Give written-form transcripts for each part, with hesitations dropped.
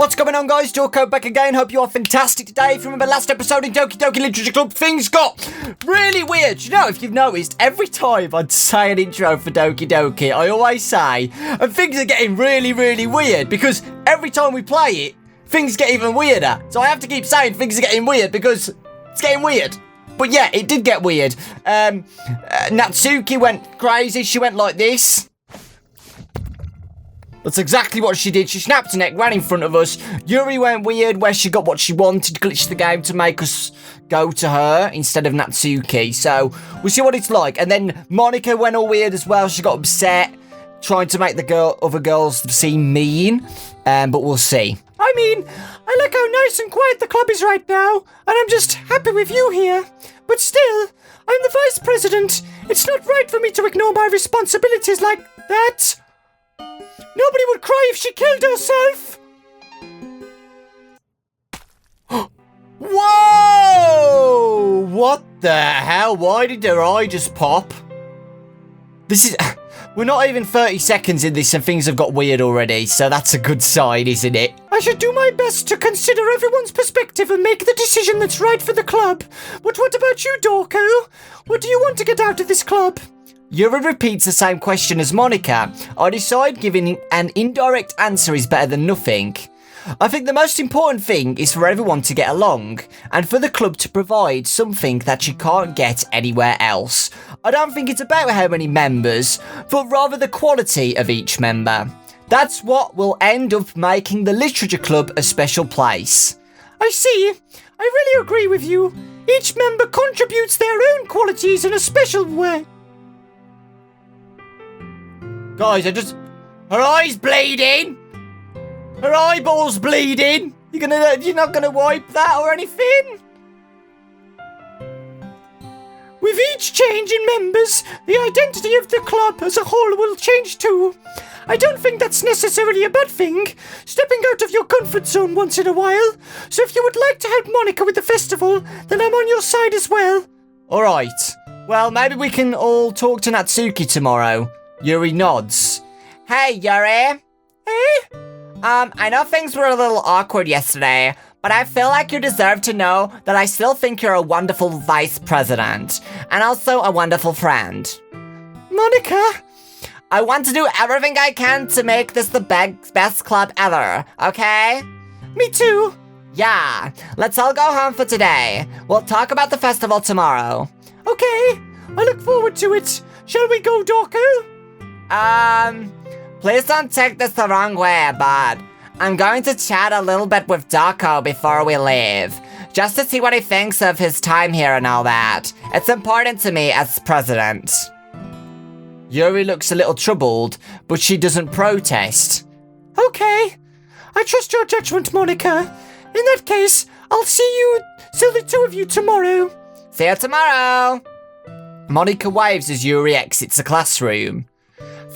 What's going on, guys? Dawko back again. Hope you are fantastic today. If you remember last episode in Doki Doki Literature Club, things got really weird. You know, if you've noticed, every time I'd say an intro for Doki Doki, I always say, and things are getting really, really weird, because every time we play it, things get even weirder. So I have to keep saying things are getting weird, because it's getting weird. But yeah, it did get weird. Natsuki went crazy. She went like this. That's exactly what she did. She snapped her neck, ran in front of us. Yuri went weird where she got what she wanted, glitched the game to make us go to her instead of Natsuki. So we'll see what it's like. And then Monika went all weird as well. She got upset, trying to make the other girls seem mean. But we'll see. I mean, I like how nice and quiet the club is right now, and I'm just happy with you here. But still, I'm the vice president. It's not right for me to ignore my responsibilities like that. Nobody would cry if she killed herself. Whoa! What the hell? Why did her eye just pop? This is... We're not even 30 seconds in this and things have got weird already, so that's a good sign, isn't it? I should do my best to consider everyone's perspective and make the decision that's right for the club. But what about you, Dawko? What do you want to get out of this club? Yuri repeats the same question as Monika. I decide giving an indirect answer is better than nothing. I think the most important thing is for everyone to get along, and for the club to provide something that you can't get anywhere else. I don't think it's about how many members, but rather the quality of each member. That's what will end up making the literature club a special place. I see. I really agree with you. Each member contributes their own qualities in a special way. Guys, her eye's bleeding. Her eyeball's bleeding. You're not gonna wipe that or anything? With each change in members, the identity of the club as a whole will change too. I don't think that's necessarily a bad thing, stepping out of your comfort zone once in a while. So if you would like to help Monika with the festival, then I'm on your side as well. Alright. Well, maybe we can all talk to Natsuki tomorrow. Yuri nods. Hey, Yuri. Hey? I know things were a little awkward yesterday, but I feel like you deserve to know that I still think you're a wonderful vice president, and also a wonderful friend. Monika? I want to do everything I can to make this the best club ever, okay? Me too. Yeah, let's all go home for today. We'll talk about the festival tomorrow. Okay, I look forward to it. Shall we go, Dawko? Please don't take this the wrong way, but I'm going to chat a little bit with Dawko before we leave, just to see what he thinks of his time here and all that. It's important to me as president. Yuri looks a little troubled, but she doesn't protest. Okay, I trust your judgment, Monika. In that case, I'll see the two of you tomorrow. See you tomorrow. Monika waves as Yuri exits the classroom.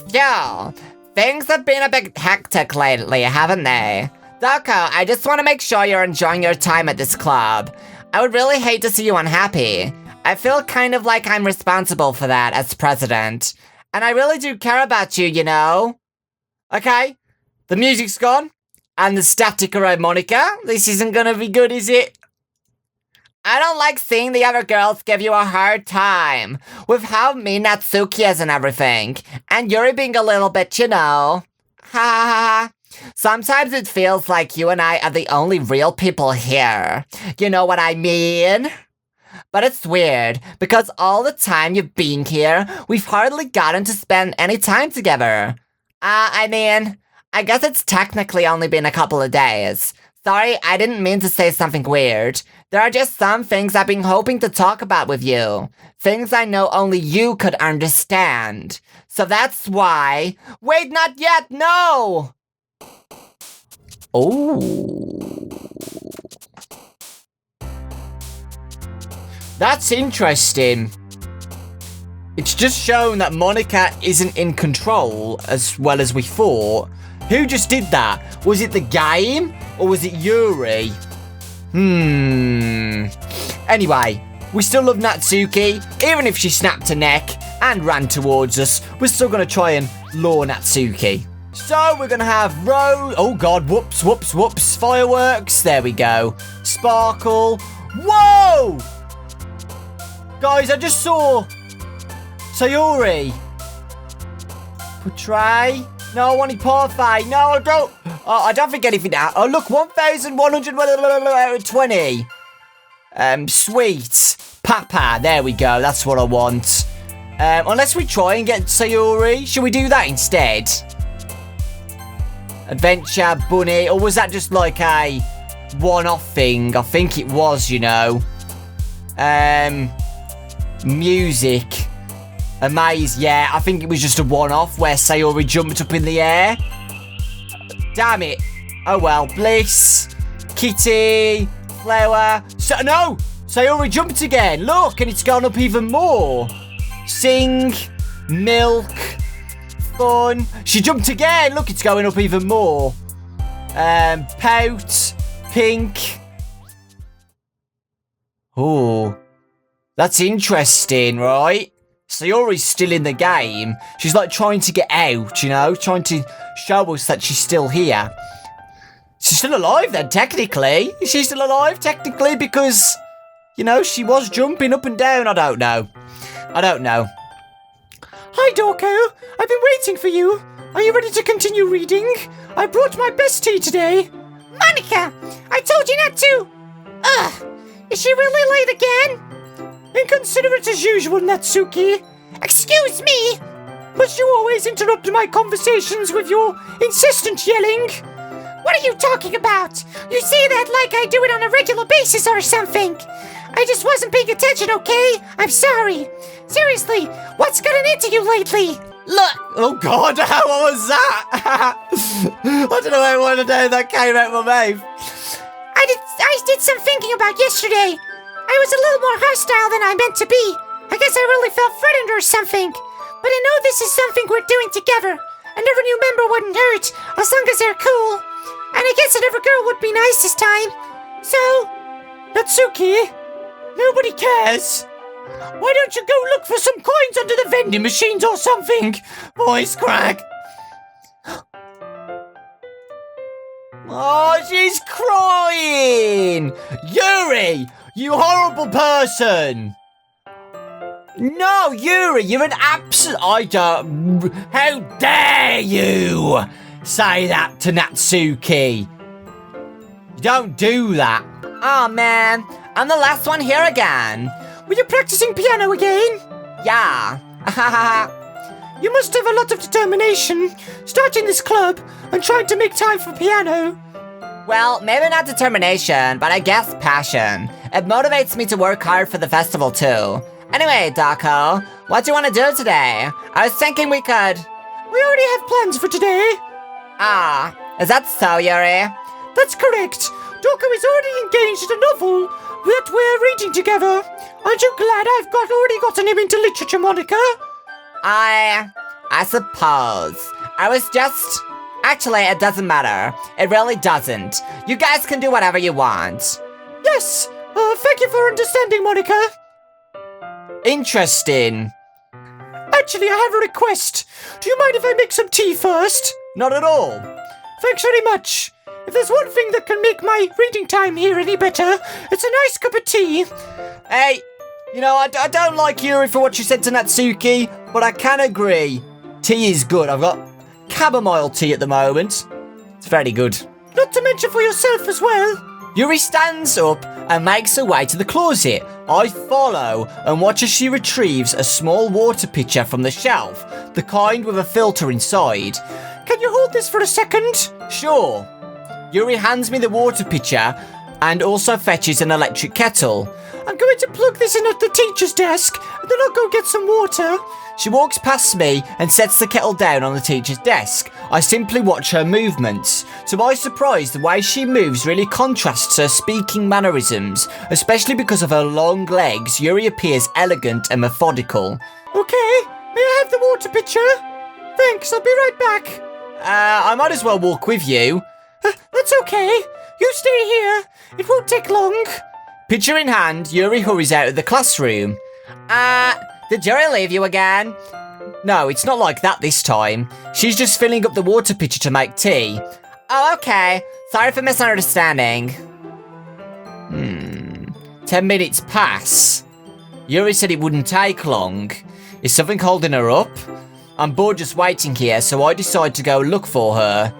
Phew. Things have been a bit hectic lately, haven't they? Dawko, I just want to make sure you're enjoying your time at this club. I would really hate to see you unhappy. I feel kind of like I'm responsible for that as president. And I really do care about you, you know? Okay, the music's gone. And the static around Monika. This isn't gonna be good, is it? I don't like seeing the other girls give you a hard time, with how mean Natsuki is and everything, and Yuri being a little bit, you know. Ha ha ha. Sometimes it feels like you and I are the only real people here. You know what I mean? But it's weird, because all the time you've been here, we've hardly gotten to spend any time together. I mean, I guess it's technically only been a couple of days. Sorry, I didn't mean to say something weird. There are just some things I've been hoping to talk about with you. Things I know only you could understand. So that's why... Wait, not yet, no! Oh. That's interesting. It's just shown that Monika isn't in control as well as we thought. Who just did that? Was it the game? Or was it Yuri? Anyway, we still love Natsuki, even if she snapped her neck and ran towards us. We're still going to try and lure Natsuki. So we're going to have oh god, whoops, whoops, whoops. Fireworks. There we go. Sparkle. Whoa! Guys, I just saw Sayori. Portray. No, I wanted parfait. No, I don't. Oh, I don't think anything now. Oh, look, 1,120. Sweet. Papa. There we go. That's what I want. Unless we try and get Sayori. Should we do that instead? Adventure, bunny. Or was that just like a one-off thing? I think it was, you know. Music. Amaze. Yeah, I think it was just a one-off where Sayori jumped up in the air. Damn it. Oh, well. Bliss. Kitty. Flower. No! Sayori jumped again. Look, and it's gone up even more. Sing. Milk. Fun. She jumped again. Look, it's going up even more. Pout. Pink. Oh. That's interesting, right? Sayori's still in the game. She's like trying to get out, you know? Trying to show us that she's still here. She's still alive then, technically. Is she still alive, technically? Because, you know, she was jumping up and down. I don't know. I don't know. Hi, Dawko. I've been waiting for you. Are you ready to continue reading? I brought my best tea today. Monika, I told you not to. Ugh, is she really late again? Inconsiderate as usual, Natsuki. Excuse me. But you always interrupt my conversations with your insistent yelling. What are you talking about? You say that like I do it on a regular basis or something. I just wasn't paying attention, okay? I'm sorry. Seriously, what's gotten into you lately? Look! Oh god, what was that? I don't know how one day that came out my mouth. I did some thinking about yesterday. I was a little more hostile than I meant to be. I guess I really felt threatened or something. But I know this is something we're doing together. And every new member wouldn't hurt, as long as they're cool. And I guess that every girl would be nice this time. So, Natsuki, nobody cares. Why don't you go look for some coins under the vending machines or something? Voice crack. Oh, she's crying! Yuri! You horrible person! No, Yuri, you're an absolute... How dare you say that to Natsuki? You don't do that. Oh man, I'm the last one here again. Were you practicing piano again? Yeah. You must have a lot of determination, starting this club and trying to make time for piano. Well, maybe not determination, but I guess passion. It motivates me to work hard for the festival too. Anyway, Dawko, what do you want to do today? I was thinking we could... We already have plans for today. Ah, is that so, Yuri? That's correct. Dawko is already engaged in a novel that we're reading together. Aren't you glad I've already gotten him into literature, Monika? I suppose. I was just... Actually, it doesn't matter. It really doesn't. You guys can do whatever you want. Yes. Thank you for understanding, Monika. Interesting. Actually, I have a request. Do you mind if I make some tea first? Not at all. Thanks very much. If there's one thing that can make my reading time here any better, it's a nice cup of tea. Hey, you know, I don't like Yuri for what she said to Natsuki, but I can agree. Tea is good. I've got chamomile tea at the moment. It's very good. Not to mention for yourself as well. Yuri stands up and makes her way to the closet. I follow and watch as she retrieves a small water pitcher from the shelf, the kind with a filter inside. Can you hold this for a second? Sure. Yuri hands me the water pitcher and also fetches an electric kettle. I'm going to plug this in at the teacher's desk, and then I'll go get some water. She walks past me and sets the kettle down on the teacher's desk. I simply watch her movements. To my surprise, the way she moves really contrasts her speaking mannerisms, especially because of her long legs. Yuri appears elegant and methodical. Okay, may I have the water pitcher? Thanks, I'll be right back. I might as well walk with you. That's okay. You stay here. It won't take long. Pitcher in hand, Yuri hurries out of the classroom. Did Yuri leave you again? No, it's not like that this time. She's just filling up the water pitcher to make tea. Oh, okay. Sorry for misunderstanding. 10 minutes pass. Yuri said it wouldn't take long. Is something holding her up? I'm bored just waiting here, so I decide to go look for her.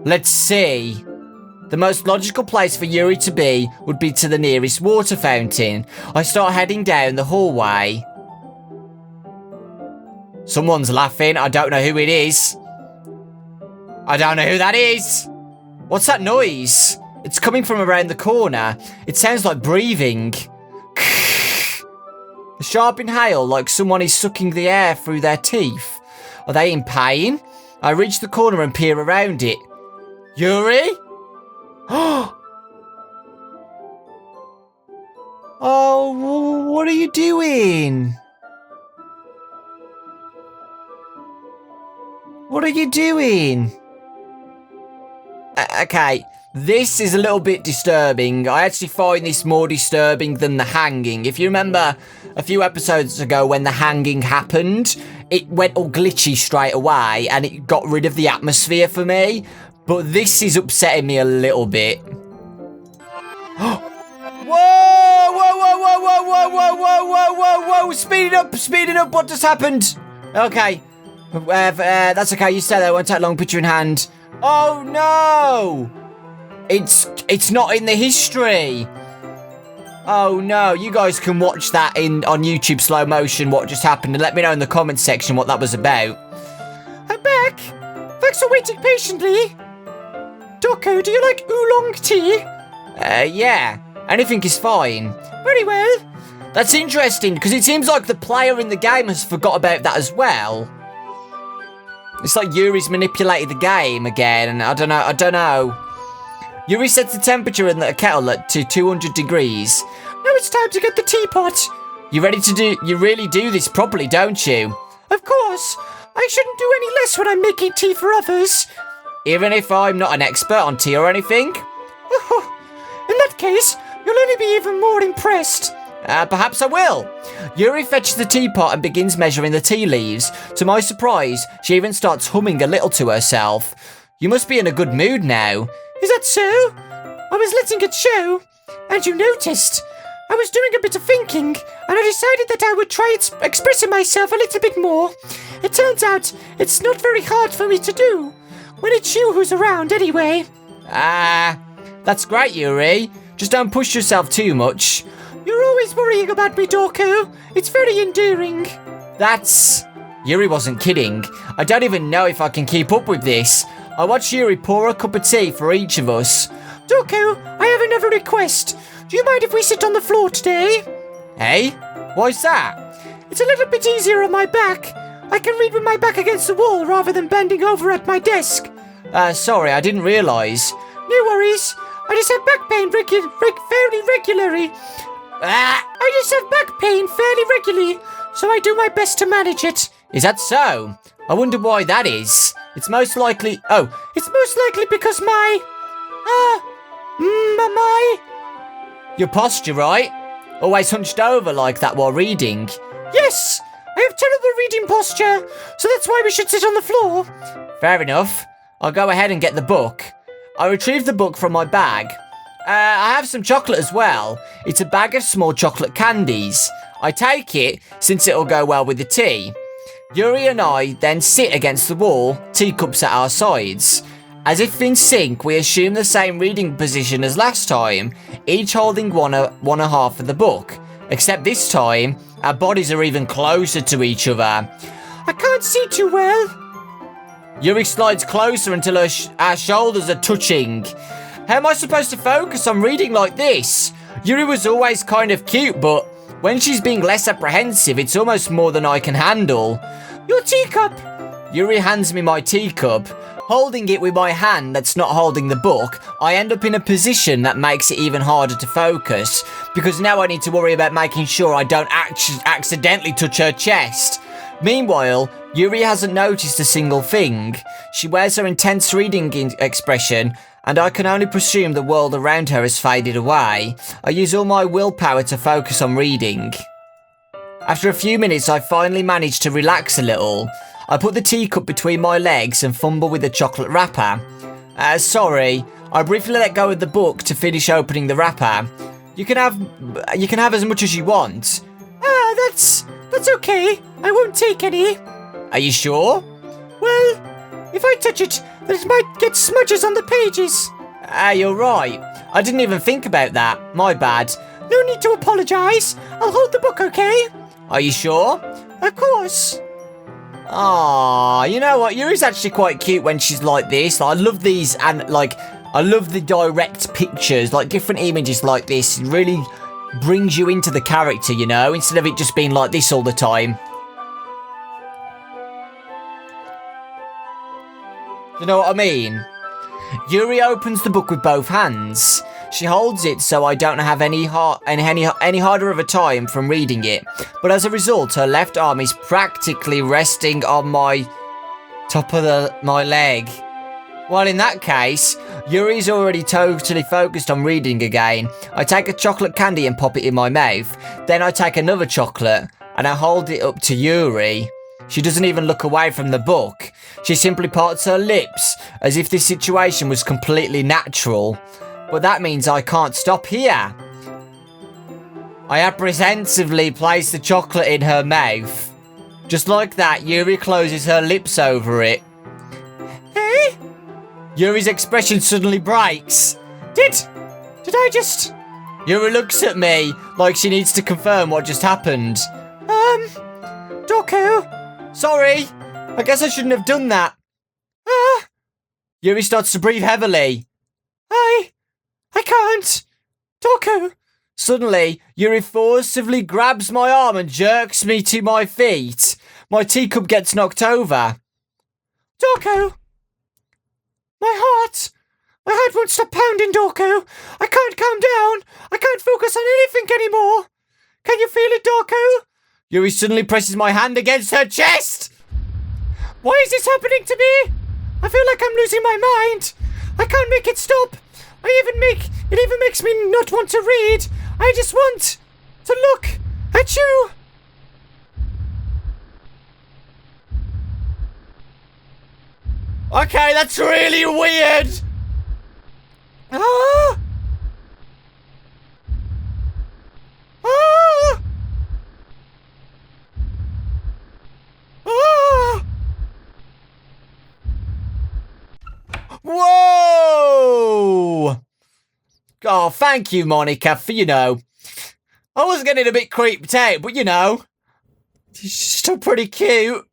Let's see. The most logical place for Yuri to be would be to the nearest water fountain. I start heading down the hallway. Someone's laughing. I don't know who it is. I don't know who that is. What's that noise? It's coming from around the corner. It sounds like breathing. A sharp inhale, like someone is sucking the air through their teeth. Are they in pain? I reach the corner and peer around it. Yuri? Oh, what are you doing? What are you doing? Okay, this is a little bit disturbing. I actually find this more disturbing than the hanging. If you remember a few episodes ago when the hanging happened, it went all glitchy straight away and it got rid of the atmosphere for me. But this is upsetting me a little bit. Whoa! Whoa, whoa, whoa, whoa, whoa, whoa, whoa, whoa, whoa, whoa! Speeding up, what just happened? Okay. That's okay, you stay there, it won't take long, picture in hand. Oh no! It's not in the history. Oh no, you guys can watch that on YouTube slow motion, what just happened, and let me know in the comments section what that was about. I'm back. Thanks for waiting patiently. Dawko, do you like oolong tea? Yeah. Anything is fine. Very well. That's interesting, because it seems like the player in the game has forgot about that as well. It's like Yuri's manipulated the game again, and I don't know. Yuri sets the temperature in the kettle to 200 degrees. Now it's time to get the teapot. You really do this properly, don't you? Of course. I shouldn't do any less when I'm making tea for others. Even if I'm not an expert on tea or anything? In that case, you'll only be even more impressed. Perhaps I will. Yuri fetches the teapot and begins measuring the tea leaves. To my surprise, she even starts humming a little to herself. You must be in a good mood now. Is that so? I was letting it show, and you noticed. I was doing a bit of thinking, and I decided that I would try expressing myself a little bit more. It turns out it's not very hard for me to do. When it's you who's around, anyway. That's great, Yuri. Just don't push yourself too much. You're always worrying about me, Dawko. It's very endearing. Yuri wasn't kidding. I don't even know if I can keep up with this. I watch Yuri pour a cup of tea for each of us. Dawko, I have another request. Do you mind if we sit on the floor today? Hey? Why's that? It's a little bit easier on my back. I can read with my back against the wall rather than bending over at my desk. Sorry, I didn't realise. No worries. I just have back pain fairly regularly. I just have back pain fairly regularly, so I do my best to manage it. Is that so? I wonder why that is. It's most likely... Oh. It's most likely because my Your posture, right? Always hunched over like that while reading. Yes! I have terrible reading posture, so that's why we should sit on the floor. Fair enough. I'll go ahead and get the book. I retrieve the book from my bag. I have some chocolate as well. It's a bag of small chocolate candies. I take it, since it'll go well with the tea. Yuri and I then sit against the wall, teacups at our sides. As if in sync, we assume the same reading position as last time, each holding one and a half of the book. Except this time, our bodies are even closer to each other. I can't see too well. Yuri slides closer until our shoulders are touching. How am I supposed to focus on reading like this? Yuri was always kind of cute, but when she's being less apprehensive, it's almost more than I can handle. Your teacup! Yuri hands me my teacup. Holding it with my hand that's not holding the book, I end up in a position that makes it even harder to focus, because now I need to worry about making sure I don't accidentally touch her chest. Meanwhile, Yuri hasn't noticed a single thing. She wears her intense reading expression, and I can only presume the world around her has faded away. I use all my willpower to focus on reading. After a few minutes, I finally managed to relax a little. I put the teacup between my legs and fumble with the chocolate wrapper. Sorry, I briefly let go of the book to finish opening the wrapper. You can have as much as you want. That's okay. I won't take any. Are you sure? Well, if I touch it, then it might get smudges on the pages. You're right. I didn't even think about that. My bad. No need to apologise. I'll hold the book, okay? Are you sure? Of course. Ah, you know what? Yuri's actually quite cute when she's like this. I love these and I love the direct pictures, like different images like this. It really brings you into the character, you know, instead of it just being like this all the time. You know what I mean? Yuri opens the book with both hands. She holds it so I don't have any harder of a time from reading it. But as a result, her left arm is practically resting on my top of my leg. Well, in that case, Yuri's already totally focused on reading again. I take a chocolate candy and pop it in my mouth. Then I take another chocolate and I hold it up to Yuri. She doesn't even look away from the book. She simply parts her lips as if this situation was completely natural. But that means I can't stop here. I apprehensively place the chocolate in her mouth. Just like that, Yuri closes her lips over it. Hey? Yuri's expression suddenly breaks. Did I just... Yuri looks at me like she needs to confirm what just happened. Dawko? Sorry, I guess I shouldn't have done that. Yuri starts to breathe heavily. I can't. Dawko. Suddenly, Yuri forcibly grabs my arm and jerks me to my feet. My teacup gets knocked over. Dawko. My heart won't stop pounding, Dawko. I can't calm down. I can't focus on anything anymore. Can you feel it, Dawko? Yuri suddenly presses my hand against her chest. Why is this happening to me? I feel like I'm losing my mind. I can't make it stop. It even makes me not want to read. I just want to look at you. Okay, that's really weird. Ah! Ah! Ah! Whoa! Oh, thank you, Monika, for, I was getting a bit creeped out, but, she's still pretty cute.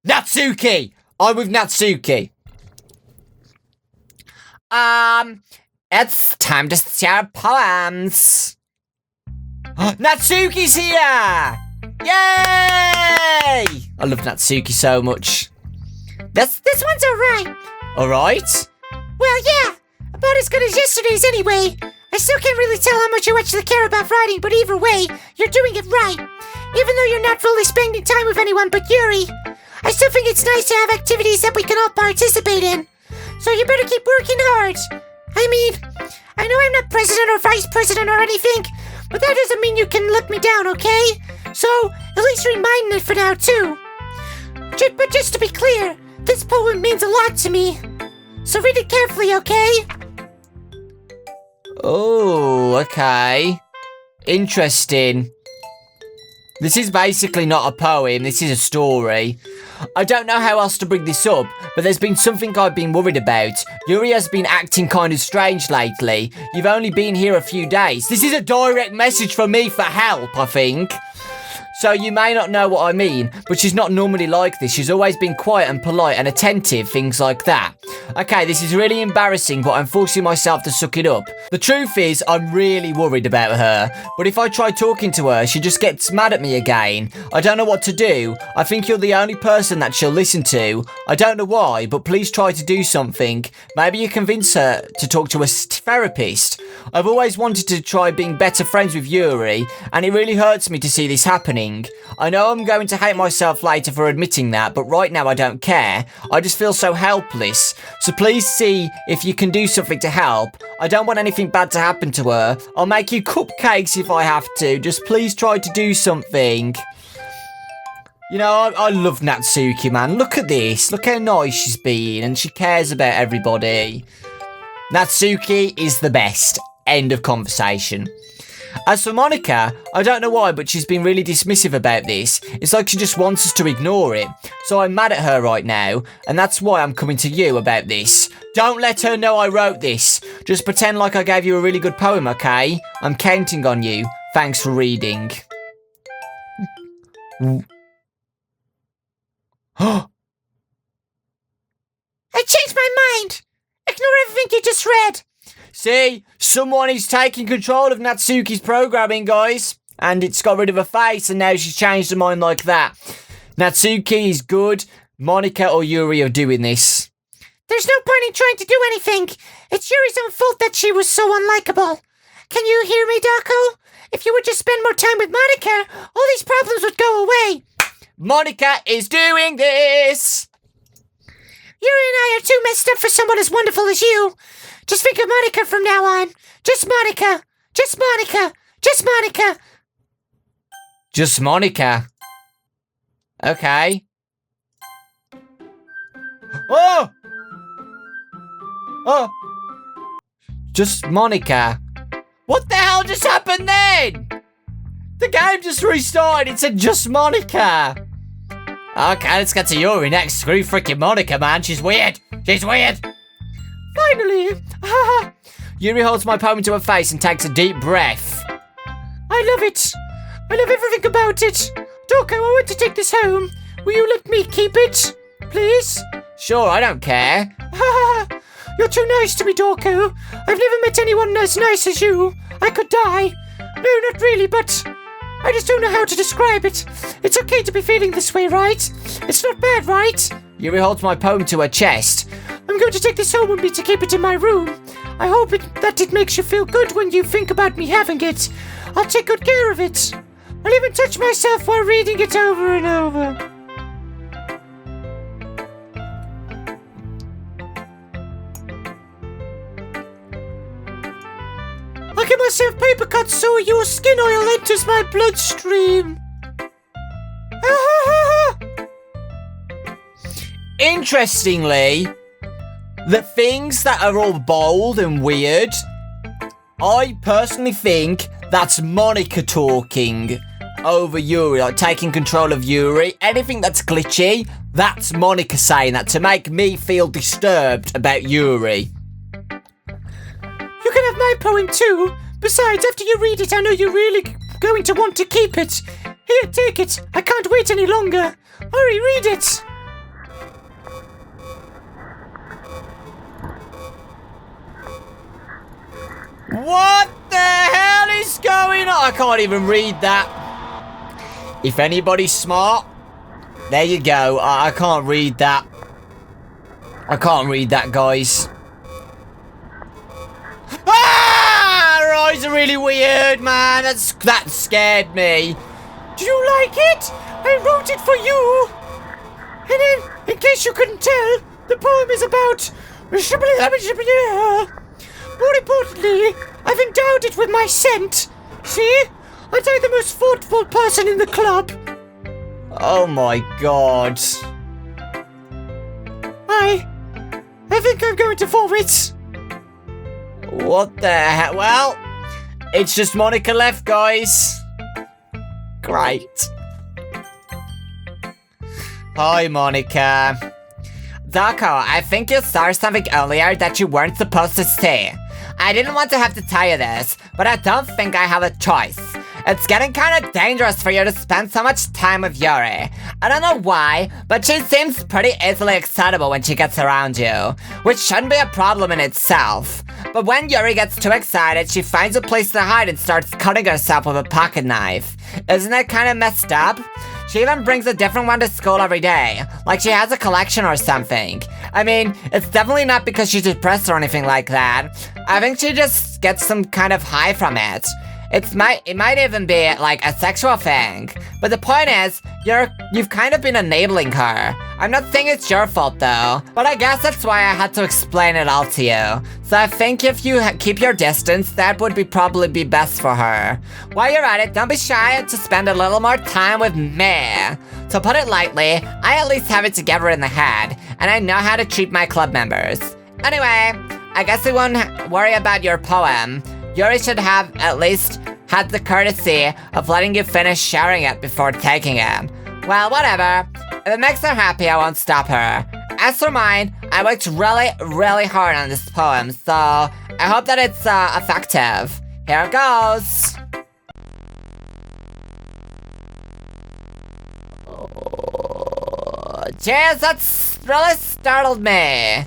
Natsuki! I'm with Natsuki. It's time to share poems. Natsuki's here! Yay! I love Natsuki so much. This one's alright. Alright? Well, yeah. About as good as yesterday's anyway. I still can't really tell how much you actually care about writing, but either way, you're doing it right. Even though you're not fully spending time with anyone but Yuri, I still think it's nice to have activities that we can all participate in. So you better keep working hard. I mean, I know I'm not president or vice president or anything, but that doesn't mean you can let me down, okay? So, at least remind me for now, too. But just to be clear, this poem means a lot to me. So read it carefully, okay? Oh, okay. Interesting. This is basically not a poem, this is a story. I don't know how else to bring this up, but there's been something I've been worried about. Yuri has been acting kind of strange lately. You've only been here a few days. This is a direct message from me for help, I think. So you may not know what I mean, but she's not normally like this. She's always been quiet and polite and attentive, things like that. Okay, this is really embarrassing, but I'm forcing myself to suck it up. The truth is, I'm really worried about her. But if I try talking to her, she just gets mad at me again. I don't know what to do. I think you're the only person that she'll listen to. I don't know why, but please try to do something. Maybe you convince her to talk to a therapist. I've always wanted to try being better friends with Yuri, and it really hurts me to see this happening. I know I'm going to hate myself later for admitting that, but right now I don't care. I just feel so helpless. So please see if you can do something to help. I don't want anything bad to happen to her. I'll make you cupcakes if I have to. Just please try to do something. You know, I love Natsuki, man. Look at this. Look how nice she's being, and she cares about everybody. Natsuki is the best. End of conversation. As for Monika, I don't know why, but she's been really dismissive about this. It's like she just wants us to ignore it. So I'm mad at her right now, and that's why I'm coming to you about this. Don't let her know I wrote this. Just pretend like I gave you a really good poem, okay? I'm counting on you. Thanks for reading. I changed my mind. Ignore everything you just read. See? Someone is taking control of Natsuki's programming, guys. And it's got rid of her face, and now she's changed her mind like that. Natsuki is good. Monika or Yuri are doing this. There's no point in trying to do anything. It's Yuri's own fault that she was so unlikable. Can you hear me, Dawko? If you would just spend more time with Monika, all these problems would go away. Monika is doing this! Yuri and I are too messed up for someone as wonderful as you. Just think of Monika from now on. Just Monika. Just Monika. Just Monika. Just Monika. Okay. Oh! Oh! Just Monika. What the hell just happened then? The game just restarted. It said just Monika. Okay, let's get to Yuri next. Screw freaking Monika, man. She's weird. She's weird. Finally! Yuri holds my poem to her face and takes a deep breath. I love it. I love everything about it. Dawko, I want to take this home. Will you let me keep it? Please? Sure, I don't care. You're too nice to me, Dawko. I've never met anyone as nice as you. I could die. No, not really, but I just don't know how to describe it. It's okay to be feeling this way, right? It's not bad, right? Yuri holds my poem to her chest. I'm going to take this home with me to keep it in my room. I hope that it makes you feel good when you think about me having it. I'll take good care of it. I'll even touch myself while reading it over and over. I'll get myself paper cuts so your skin oil enters my bloodstream. Interestingly, the things that are all bold and weird, I personally think that's Monika talking over Yuri, like taking control of Yuri. Anything that's glitchy, that's Monika saying that to make me feel disturbed about Yuri. You can have my poem too. Besides, after you read it, I know you're really going to want to keep it. Here, take it. I can't wait any longer. Hurry, read it. What the hell is going on? I can't even read that. If anybody's smart, there you go. I can't read that. I can't read that, guys. Ah! Her eyes are really weird, man. That scared me. Do you like it? I wrote it for you. And then, in case you couldn't tell, the poem is about... More importantly, I've endowed it with my scent. See? Aren't I the most thoughtful person in the club? Oh my god. I think I'm going to vomit. What the hell? Well, it's just Monika left, guys. Great. Hi, Monika. Dawko, I think you saw something earlier that you weren't supposed to see. I didn't want to have to tell you this, but I don't think I have a choice. It's getting kind of dangerous for you to spend so much time with Yuri. I don't know why, but she seems pretty easily excitable when she gets around you, which shouldn't be a problem in itself. But when Yuri gets too excited, she finds a place to hide and starts cutting herself with a pocket knife. Isn't that kind of messed up? She even brings a different one to school every day, like she has a collection or something. I mean, it's definitely not because she's depressed or anything like that. I think she just gets some kind of high from it. It might even be like a sexual thing. But the point is, you've kind of been enabling her. I'm not saying it's your fault though, but I guess that's why I had to explain it all to you. So I think if you keep your distance, that would probably be best for her. While you're at it, don't be shy to spend a little more time with me. To put it lightly, I at least have it together in the head, and I know how to treat my club members. Anyway, I guess we won't worry about your poem. Yuri should have at least had the courtesy of letting you finish sharing it before taking it. Well, whatever. If it makes her happy, I won't stop her. As for mine, I worked really, really hard on this poem, so I hope that it's effective. Here it goes. Jeez, that's really startled me.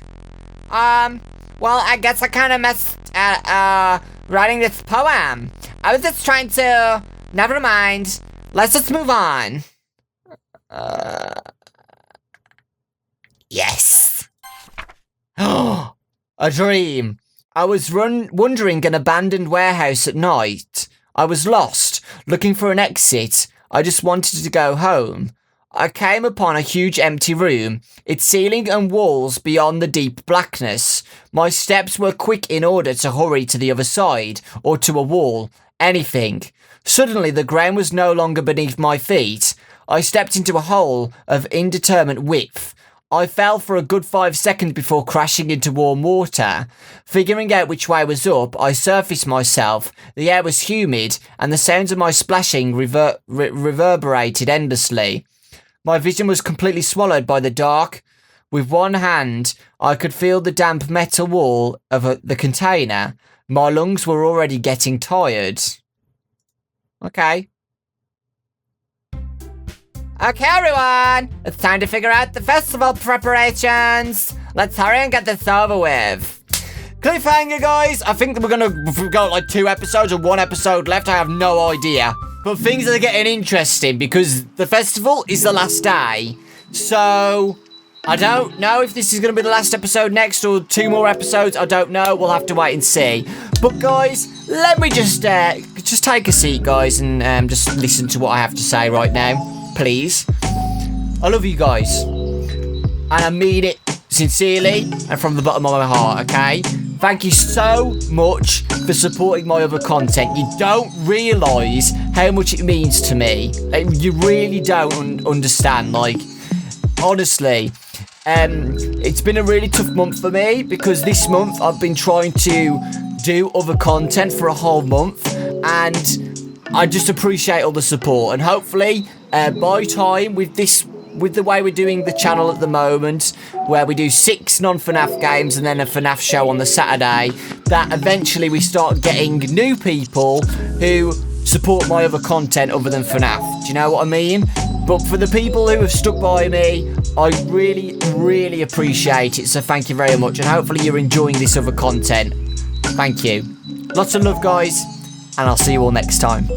Well, I guess I kind of messed at, writing this poem. I was just trying to... Never mind. Let's just move on. Yes. A dream. I was wandering an abandoned warehouse at night. I was lost, looking for an exit. I just wanted to go home. I came upon a huge empty room, its ceiling and walls beyond the deep blackness. My steps were quick in order to hurry to the other side, or to a wall, anything. Suddenly the ground was no longer beneath my feet. I stepped into a hole of indeterminate width. I fell for a good 5 seconds before crashing into warm water. Figuring out which way was up, I surfaced myself. The air was humid, and the sounds of my splashing reverberated endlessly. My vision was completely swallowed by the dark. With one hand, I could feel the damp metal wall of the container. My lungs were already getting tired. Okay. Okay, everyone. It's time to figure out the festival preparations. Let's hurry and get this over with. Cliffhanger, guys. I think that we've got like 2 episodes or 1 episode left. I have no idea. But things are getting interesting because the festival is the last day. So, I don't know if this is going to be the last episode next or 2 more episodes. I don't know. We'll have to wait and see. But guys, let me just take a seat, guys, and just listen to what I have to say right now. Please. I love you guys. And I mean it sincerely and from the bottom of my heart, okay? Thank you so much for supporting my other content. You don't realise how much it means to me. You really don't understand. Like, honestly, it's been a really tough month for me because this month I've been trying to do other content for a whole month, and I just appreciate all the support. And hopefully, by time with the way we're doing the channel at the moment, where we do 6 non-FNAF games and then a FNAF show on the Saturday, that eventually we start getting new people who support my other content other than FNAF. Do you know what I mean? But for the people who have stuck by me, I really, really appreciate it. So thank you very much. And hopefully you're enjoying this other content. Thank you. Lots of love, guys. And I'll see you all next time.